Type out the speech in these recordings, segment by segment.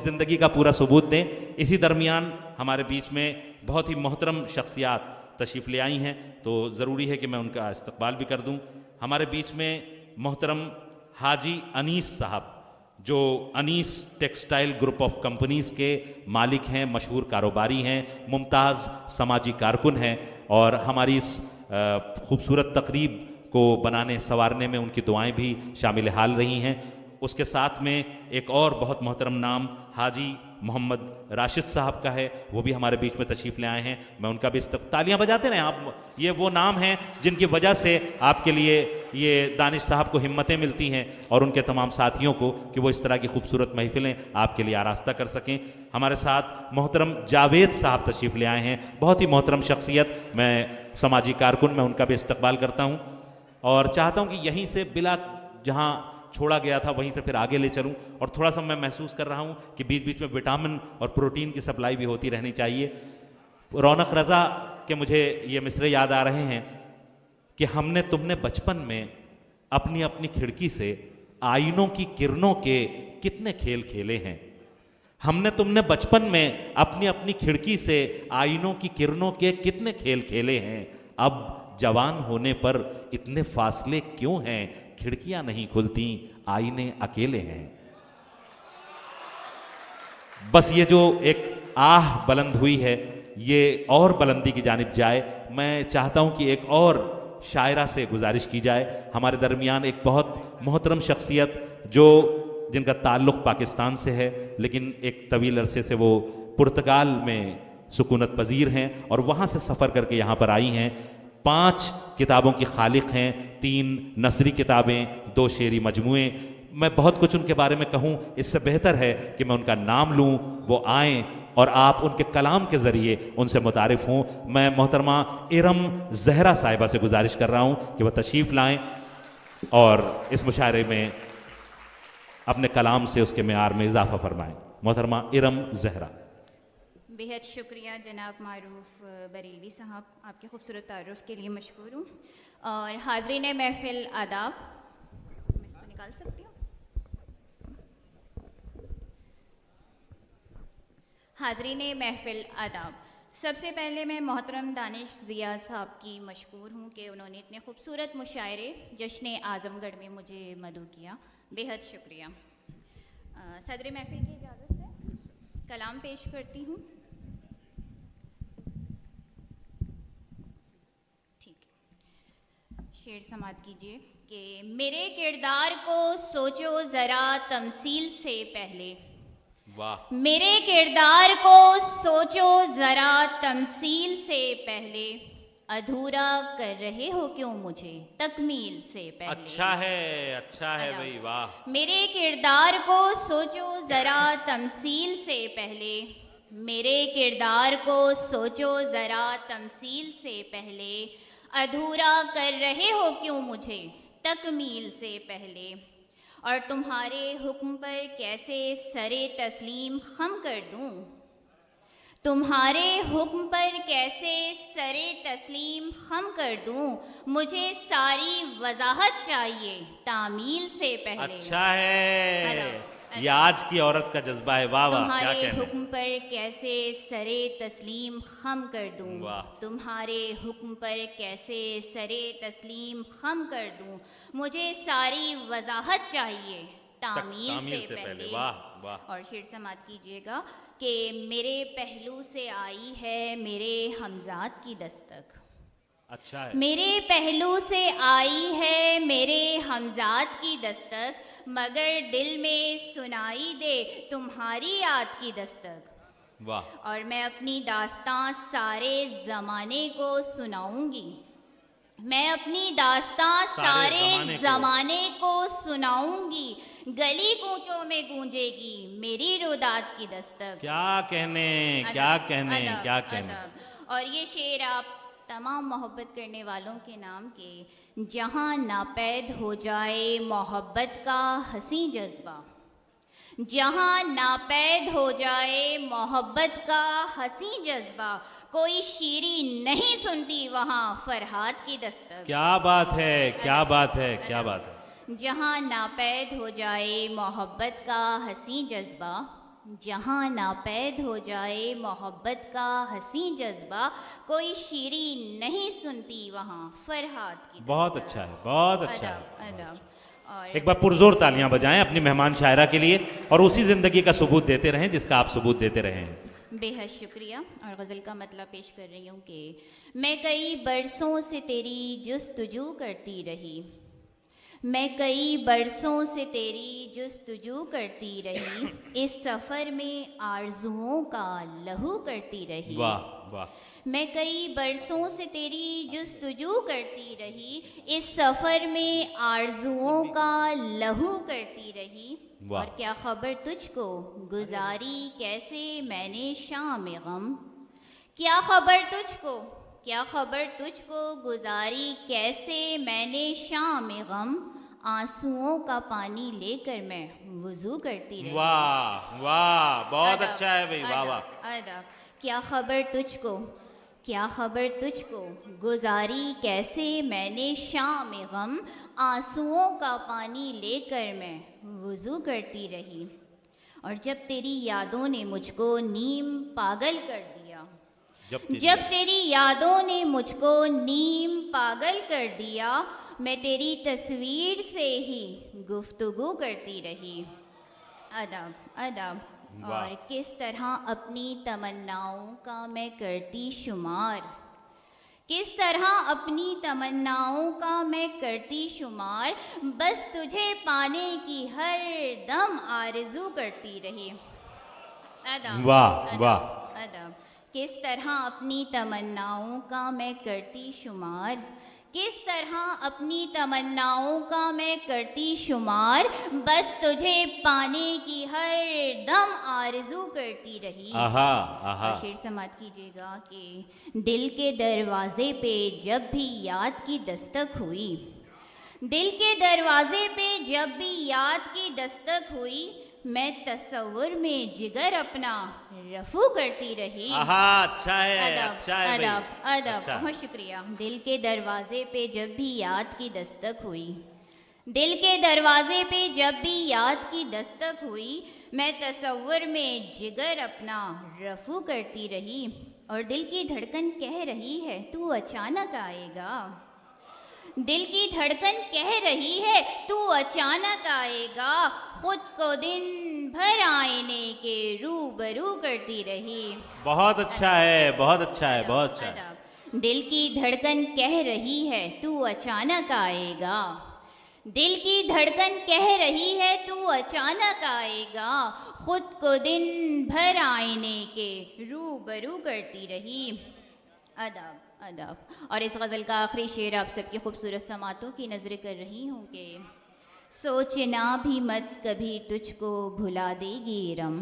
ज़िंदगी का पूरा सबूत दें। इसी दरमियान हमारे बीच में बहुत ही मोहतरम शख्सियात तशरीफ़ ले आई हैं, तो ज़रूरी है कि मैं उनका इस्तकबाल भी कर दूं। हमारे बीच में मोहतरम हाजी अनीस साहब, जो Anees textile group of companies के मालिक हैं, मशहूर कारोबारी हैं, मुमताज़ समाजी कारकुन हैं, और हमारी इस खूबसूरत तकरीब को बनाने संवारने में उनकी दुआएं भी शामिल हाल रही हैं। उसके साथ में एक और बहुत मोहतरम नाम हाजी मोहम्मद राशिद साहब का है, वो भी हमारे बीच में तशरीफ़ ले आए हैं। मैं उनका भी तालियां बजाते रहें आप। ये वो नाम हैं जिनकी वजह से आपके लिए ये दानिश साहब को हिम्मतें मिलती हैं और उनके तमाम साथियों को कि वो इस तरह की खूबसूरत महफिलें आपके लिए आरास्ता कर सकें। हमारे साथ मोहतरम जावेद साहब तशरीफ़ ले आए हैं, बहुत ही मोहतरम शख्सियत, मैं समाजी कारकुन, मैं उनका भी इस्तकबाल करता हूँ और चाहता हूँ कि यहीं से बिला जहाँ छोड़ा गया था वहीं से फिर आगे ले चलूं। और थोड़ा सा मैं महसूस कर रहा हूं कि बीच बीच में विटामिन और प्रोटीन की सप्लाई भी होती रहनी चाहिए। रौनक रज़ा के मुझे ये मिसरे याद आ रहे हैं कि हमने तुमने बचपन में अपनी अपनी खिड़की से आईनों की किरणों के कितने खेल खेले हैं। हमने तुमने बचपन में अपनी अपनी खिड़की से आईनों की किरणों के कितने खेल खेले हैं। अब जवान होने पर इतने फासले क्यों हैं, खिड़कियां नहीं खुलती, आईने अकेले हैं। बस ये जो एक आह बुलंद हुई है, ये और बुलंदी की जानिब जाए। मैं चाहता हूं कि एक और शायरा से गुजारिश की जाए। हमारे दरमियान एक बहुत मोहतरम शख्सियत जो जिनका ताल्लुक़ पाकिस्तान से है, लेकिन एक तवील अरसे से वो पुर्तगाल में सुकूनत पजीर हैं और वहाँ से सफ़र करके यहाँ पर आई हैं। 5 किताबों की खालिक हैं, 3 नसरी किताबें, 2 शेरी मजमुए। मैं बहुत कुछ उनके बारे में कहूँ, इससे बेहतर है कि मैं उनका नाम लूँ, वो आएँ और आप उनके कलाम के ज़रिए उनसे मुतारिफ़ हों। मैं मोहतरमा इरम ज़हरा साहिबा से गुजारिश कर रहा हूँ कि वह तशरीफ़ लाएँ और इस मुशायरे में अपने कलाम से उसके मेयार में इजाफ़ा फरमाएँ। मोहतरमा इरम ज़हरा। बेहद शुक्रिया जनाब मारूफ बरेलवी साहब, आपके खूबसूरत तारुफ के लिए मशकूर हूँ। और हाज़रीन महफ़िल आदाब, मैं इसको निकाल सकती हूँ। हाज़रीन महफ़िल आदाब, सबसे पहले मैं मोहतरम दानिश ज़िया साहब की मशकूर हूँ कि उन्होंने इतने खूबसूरत मुशायरे जश्न आज़मगढ़ में मुझे मदऊ किया। बेहद शुक्रिया। सदर महफ़िल की इजाज़त से कलाम पेश करती हूँ। शेर समात कीजिए कि मेरे किरदार को सोचो ज़रा तमसील से पहले। वाह। मेरे किरदार को सोचो ज़रा तमसील से पहले, अधूरा कर रहे हो क्यों मुझे तकमील से पहले। अच्छा है भाई, वाह। मेरे किरदार को सोचो ज़रा तमसील से पहले, मेरे किरदार को सोचो ज़रा तमसील से पहले, अधूरा कर रहे हो क्यों मुझे तकमील से पहले। और तुम्हारे हुक्म पर कैसे सरे तस्लीम खम कर दूं, तुम्हारे हुक्म पर कैसे सरे तस्लीम खम कर दूं, मुझे सारी वजाहत चाहिए तामील से पहले। अच्छा है, ये आज की औरत का जज्बा है। वाह वाह, क्या तुम्हारे कहने। हुक्म पर कैसे सरे तस्लीम खम कर दूं, वाह। तुम्हारे हुक्म पर कैसे सरे तस्लीम खम कर दूं, मुझे सारी वजाहत चाहिए तामील से पहले। वाह वाह। और शेर समात कीजिएगा कि मेरे पहलू से आई है मेरे हमजात की दस्तक। अच्छा है। मेरे पहलू से आई है मेरे हमजात की दस्तक, मगर दिल में सुनाई दे तुम्हारी याद की दस्तक। वाह। और मैं अपनी दास्तां सारे ज़माने को सुनाऊंगी, मैं अपनी दास्तां सारे ज़माने को सुनाऊंगी, गली कूचों में गूंजेगी मेरी रुदात की दस्तक। क्या कहने, क्या कहने, क्या कहने। और ये शेर आप तमाम मोहब्बत करने वालों के नाम के, जहाँ नापैद हो जाए मोहब्बत का हंसी जज्बा, जहाँ नापैद हो जाए मोहब्बत का हंसी जज्बा, कोई शीरी नहीं सुनती वहाँ फरहाद की दस्तक। क्या बात है, क्या बात है, क्या बात है। जहाँ नापैद हो जाए मोहब्बत का हंसी जज्बा, जहाँ नापैद हो जाए मोहब्बत का हंसी जज्बा, कोई शीरी नहीं सुनती वहाँ फरहाद की बहुत दस्तक। अच्छा है, बहुत अच्छा है। अदब अदब। और एक बार पुरजोर तालियां बजाएं अपनी मेहमान शायरा के लिए, और उसी जिंदगी का सबूत देते रहें जिसका आप सबूत देते रहे हैं। बेहद शुक्रिया। और गज़ल का मतलब पेश कर रही हूँ कि मैं कई बरसों से तेरी जुस्तजू करती रही, मैं कई बरसों से तेरी जुस्तजू करती रही, इस सफ़र में आरज़ुओं का लहू करती रही। वाह वाह। मैं कई बरसों से तेरी जुस्तजू करती रही, इस सफ़र में आरज़ुओं का लहू करती रही। वाह। और क्या खबर तुझको गुजारी कैसे मैंने शाम गम, क्या खबर तुझको, क्या खबर तुझको गुजारी कैसे मैंने शाम गम, आंसुओं का पानी लेकर मैं वुज़ू करती रही। वाह वाह, बहुत अदब, अच्छा है भाई, वाह अदब, वाह। अदब। क्या खबर तुझको, क्या खबर तुझको गुजारी कैसे मैंने शाम गम, आंसुओं का पानी लेकर मैं वुज़ू करती रही। और जब तेरी यादों ने मुझको नीम पागल कर दिया, जब तेरी यादों ने मुझको नीम पागल कर दिया, मैं तेरी तस्वीर से ही गुफ्तगू करती रही। अदब अदब। वाह। और किस तरह अपनी तमन्नाओं का मैं करती शुमार, किस तरह अपनी तमन्नाओं का मैं करती शुमार, बस तुझे पाने की हर दम आरज़ू करती रही। अदब वाह, अदब, वाह। अदब। किस तरह अपनी तमन्नाओं का मैं करती शुमार, किस तरह अपनी तमन्नाओं का मैं करती शुमार, बस तुझे पाने की हर दम आरज़ू करती रही। आहा आहा। और शेर समात कीजिएगा कि दिल के दरवाजे पे जब भी याद की दस्तक हुई, दिल के दरवाजे पे जब भी याद की दस्तक हुई, मैं तसव्वुर में जिगर अपना रफू करती रही। आहा, अच्छा है, अदब अच्छा है भाई, अदब अदब। अच्छा। बहुत शुक्रिया। दिल के दरवाजे पे जब भी याद की दस्तक हुई, दिल के दरवाजे पे जब भी याद की दस्तक हुई, मैं तसव्वुर में जिगर अपना रफू करती रही। और दिल की धड़कन कह रही है तू अचानक आएगा, दिल की धड़कन कह रही है तू अचानक आएगा, खुद को दिन भर आईने के रूबरू करती रही। बहुत अच्छा है, बहुत अच्छा है, बहुत अच्छा है। अदब। दिल की धड़कन कह रही है तू अचानक आएगा, दिल की धड़कन कह रही है तू अचानक आएगा, खुद को दिन भर आईने के रूबरू करती रही। अदब अदब। और इस गज़ल का आखिरी शेर आप सबकी खूबसूरत समातों की नज़र कर रही हूँ कि सोचना भी मत कभी तुझको भुला देगी रम,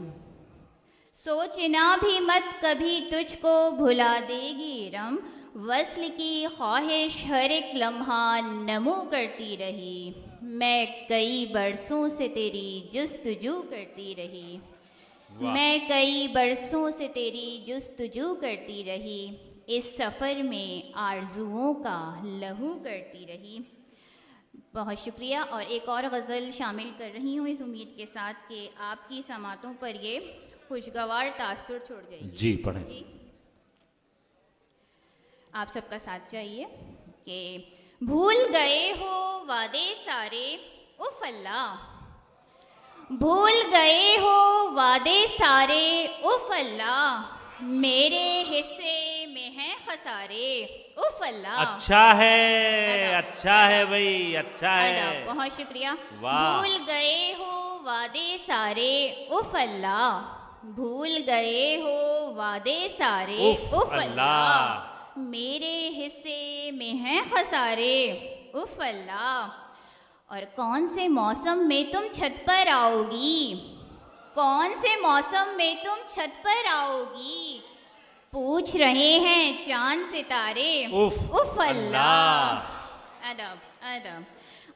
सोचना भी मत कभी तुझको भुला देगी रम, वस्ल की ख्वाहिश हर एक लम्हा नमो करती रही, मैं कई बरसों से तेरी जुस्तजू करती रही, मैं कई बरसों से तेरी जुस्तजू करती रही, इस सफ़र में आरज़ुओं का लहू करती रही। बहुत शुक्रिया। और एक और गज़ल शामिल कर रही हूँ इस उम्मीद के साथ कि आपकी समातों पर ये खुशगवार तासुर छोड़ जाएगी। जी पढ़ें। जी, आप सबका साथ चाहिए कि भूल गए हो वादे सारे उफ़ अल्लाह, भूल गए हो वादे सारे उफ़ अल्लाह, मेरे हिस्से में हैं खसारे उफ़ अल्लाह। अच्छा है, अच्छा है भाई, अच्छा है। बहुत शुक्रिया। वाह। भूल गए हो वादे सारे उफ़ अल्लाह, भूल गए हो वादे सारे उफ़ अल्लाह, मेरे हिस्से में हैं खसारे उफ़ अल्लाह। और कौन से मौसम में तुम छत पर आओगी, कौन से मौसम में तुम छत पर आओगी, पूछ रहे हैं चांद सितारे उफ़ उफ़ अल्लाह। अदब अदब।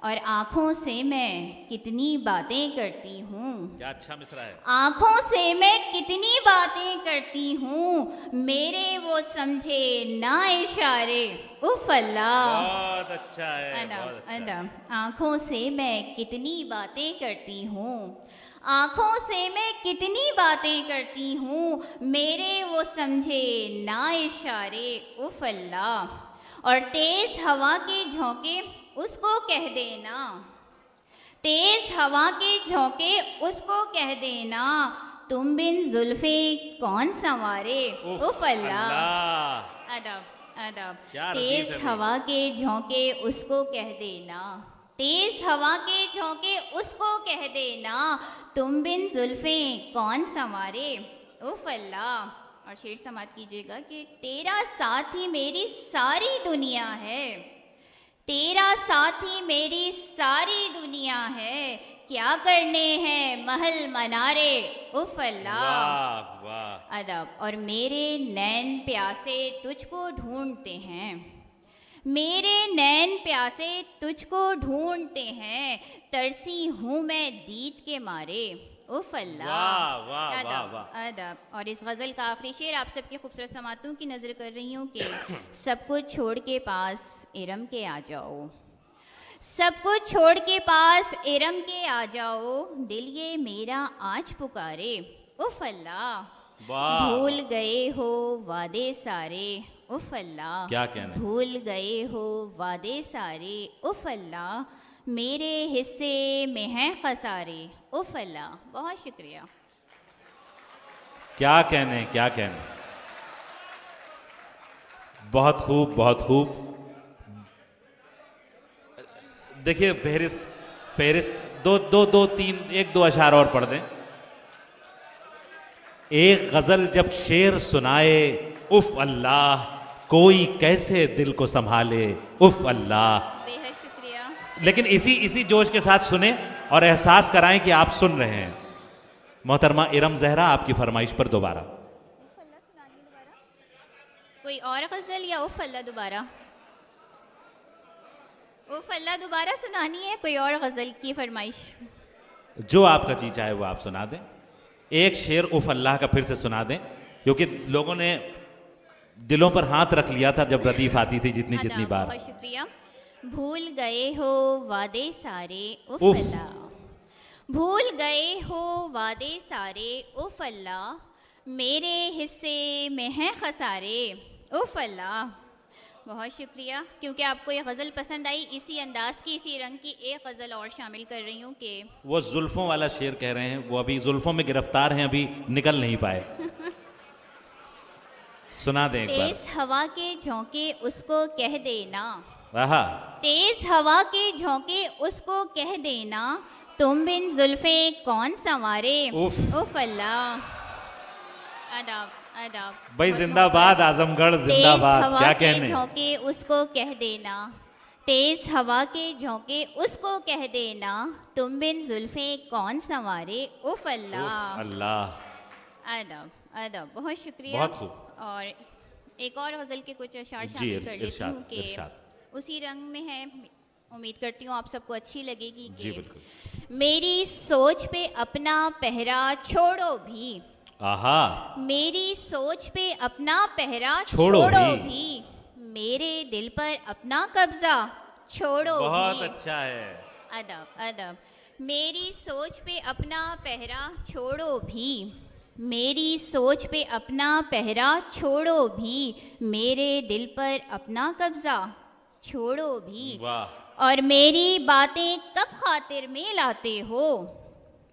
और आँखों से मैं कितनी बातें करती हूँ, क्या अच्छा मिसरा है। आँखों से मैं कितनी बातें करती हूँ, मेरे वो समझे ना इशारे, उफ अल्लाह। बहुत अच्छा है, बहुत अदब अच्छा है। अदब। आँखों से मैं कितनी बातें करती हूँ, आँखों से मैं कितनी बातें करती हूँ, मेरे वो समझे ना इशारे, उफ अल्लाह। और तेज़ हवा के झोंके उसको कह देना, तेज़ हवा के झोंके उसको कह देना, तुम बिन जुल्फे कौन संवारे, उफ अल्लाह। अल्लाह, अदब अदब। क्या लतीफ़ तेज़ है भाई। हवा के झोंके उसको कह देना, तेज़ हवा के झोंके उसको कह देना, तुम बिन जुल्फे कौन संवारे, उफ अल्लाह। और शेर समात कीजिएगा कि तेरा साथ ही मेरी सारी दुनिया है, तेरा साथी मेरी सारी दुनिया है, क्या करने हैं महल मनारे, उफ अल्लाह। वाह वाह। अदब। और मेरे नैन प्यासे तुझको ढूंढते हैं, मेरे नैन प्यासे तुझको ढूंढते हैं, तरसी हूँ मैं दीद के मारे, उफ अल्लाह। वाह वाह वाह अदब वाह। अदब। और इस गज़ल का आखिरी शेर आप सबके खूबसूरत समातों की नज़र कर रही हूँ कि सब कुछ छोड़ के पास इरम के आ जाओ, सब कुछ छोड़ के पास इरम के आ जाओ, दिल ये मेरा आज पुकारे, उफ अल्लाह। वाह। भूल गए हो वादे सारे, उफ अल्लाह। क्या कहने। भूल गए हो वादे सारे, उफ अल्लाह, मेरे हिस्से में हैं खसारे, उफ अल्लाह। बहुत शुक्रिया। क्या कहने, क्या कहने। बहुत खूब, बहुत खूब। देखिए फहरिस्त, फहरिस्त दो दो दो तीन, एक दो अशार और पढ़ दें। एक गजल जब शेर सुनाए, उफ अल्लाह, कोई कैसे दिल को संभाले, उफ अल्लाह। बेहद शुक्रिया। लेकिन इसी जोश के साथ सुने और एहसास कराएं कि आप सुन रहे हैं। मोहतरमा इरम जहरा, आपकी फरमाइश पर दोबारा। उफ अल्लाह सुनानी दोबारा, कोई और गज़ल या उफ अल्लाह दोबारा? उफ अल्लाह दोबारा सुनानी है, कोई और गज़ल की फरमाइश? जो आपका जी चाहे वो आप सुना दें। एक शेर उफ अल्लाह का फिर से सुना दें, क्योंकि लोगों ने दिलों पर हाथ रख लिया था जब रदीफ आती थी जितनी जितनी बार। बहुत शुक्रिया। भूल गए हो वादे सारे, उफ उफ। अल्लाह। भूल गए हो वादे सारे, उफ अल्लाह, मेरे हिस्से में हैं खसारे, उफ अल्लाह। बहुत शुक्रिया। क्योंकि आपको ये गज़ल पसंद आई, इसी अंदाज की, इसी रंग की एक गज़ल और शामिल कर रही हूँ कि वो जुल्फों वाला शेर कह रहे हैं, वो अभी जुल्फों में गिरफ्तार हैं, अभी निकल नहीं पाए। सुना दें एक बार। तेज हवा के झोंके उसको कह देना, आहा। तेज हवा के झोंके उसको कह देना, तुम बिन जुल्फे कौन संवारे, उफ अल्लाह। अदब अदब। भाई जिंदाबाद आजमगढ़, जिंदाबाद। क्या कहने। तेज हवा के झोंके उसको कह देना, तेज हवा के झोंके उसको कह देना, तुम बिन जुल्फे कौन संवारे, उफ अल्लाह। अल्लाह। अदब अदब। बहुत शुक्रिया। बहुत खूब। और एक और गज़ल के कुछ अशार जी, शामिल कर लेती इरशाद, हूँ कि इरशाद। उसी रंग में है, उम्मीद करती हूँ आप सबको अच्छी लगेगी जी कि बिल्कुल। मेरी सोच पे अपना पहरा छोड़ो भी, आहा। मेरी सोच पे अपना पहरा छोड़ो भी, मेरे दिल पर अपना कब्जा छोड़ो बहुत भी। अच्छा है। अदब अदब। मेरी सोच पे अपना पहरा छोड़ो भी, मेरी सोच पे अपना पहरा छोड़ो भी, मेरे दिल पर अपना कब्जा छोड़ो भी। वाह। और मेरी बातें कब खातिर में लाते हो,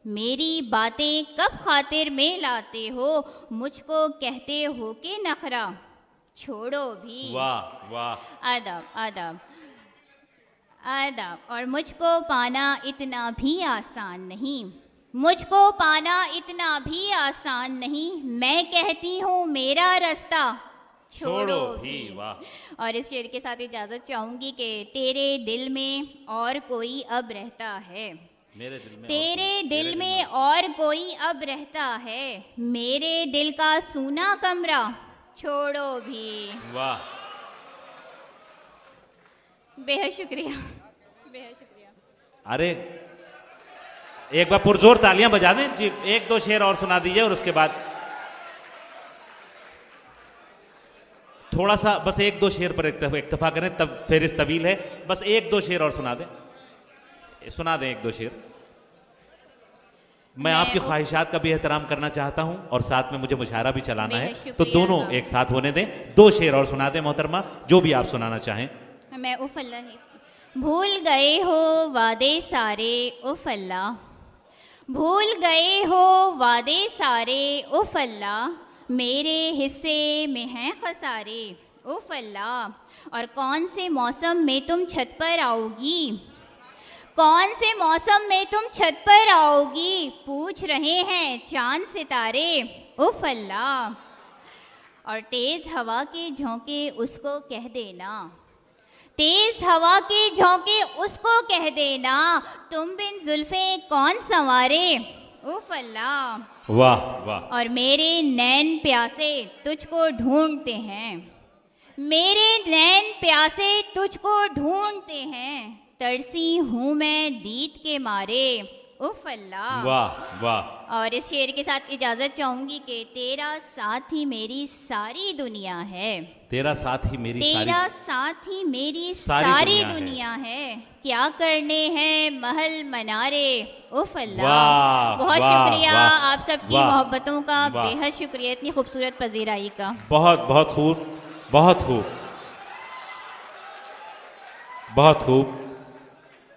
मेरी बातें कब खातिर में लाते हो, मुझको कहते हो कि नखरा छोड़ो भी। वाह वाह। अदब अदब अदब। और मुझको पाना इतना भी आसान नहीं, मुझको पाना इतना भी आसान नहीं, मैं कहती हूँ मेरा रास्ता छोड़ो भी। वाह। और इस शेर के साथ इजाज़त चाहूँगी कि तेरे दिल में और कोई अब रहता है, मेरे दिल में तेरे दिल में और कोई अब रहता है, मेरे दिल का सूना कमरा छोड़ो भी। वाह। बेहद शुक्रिया, बेहद शुक्रिया। अरे एक बार पुरजोर तालियां बजा दें जी, एक दो शेर और सुना दीजिए और उसके बाद थोड़ा सा बस एक दो शेर पर इक्तफा करें, तब फेरिस्त तवील है, बस एक दो शेर और सुना दें एक दो शेर। मैं आपकी ख्वाहिशात का भी एहतराम करना चाहता हूं और साथ में मुझे मुशायरा भी चलाना है, तो दोनों एक साथ होने दें। दो शेर और सुना दें मोहतरमा, जो भी आप सुनाना चाहें। मैं उफ अल्लाह, भूल गए हो वादे सारे उफ अल्लाह, भूल गए हो वादे सारे उफ अल्लाह, मेरे हिस्से में हैं खसारे उफ अल्लाह, और कौन से मौसम में तुम छत पर आओगी, कौन से मौसम में तुम छत पर आओगी, पूछ रहे हैं चांद सितारे उफ अल्लाह, और तेज़ हवा के झोंके उसको कह देना, तेज़ हवा के झोंके उसको कह देना, तुम बिन जुल्फे कौन संवारे उफ अल्लाह। वाह वाह। और मेरे नैन प्यासे तुझको ढूंढते हैं, मेरे नैन प्यासे तुझको ढूंढते हैं, तरसी हूँ मैं दीद के मारे उफ अल्लाह। वाह वाह। और इस शेर के साथ इजाज़त चाहूँगी कि तेरा साथ ही मेरी सारी दुनिया है, तेरा साथ ही मेरी तेरा साथ ही मेरी सारी दुनिया है, क्या करने हैं महल मनारे उफ अल्लाह। बहुत शुक्रिया आप सबकी मोहब्बतों का, बेहद शुक्रिया इतनी खूबसूरत पजीराई का। बहुत बहुत खूब, बहुत खूब, बहुत खूब।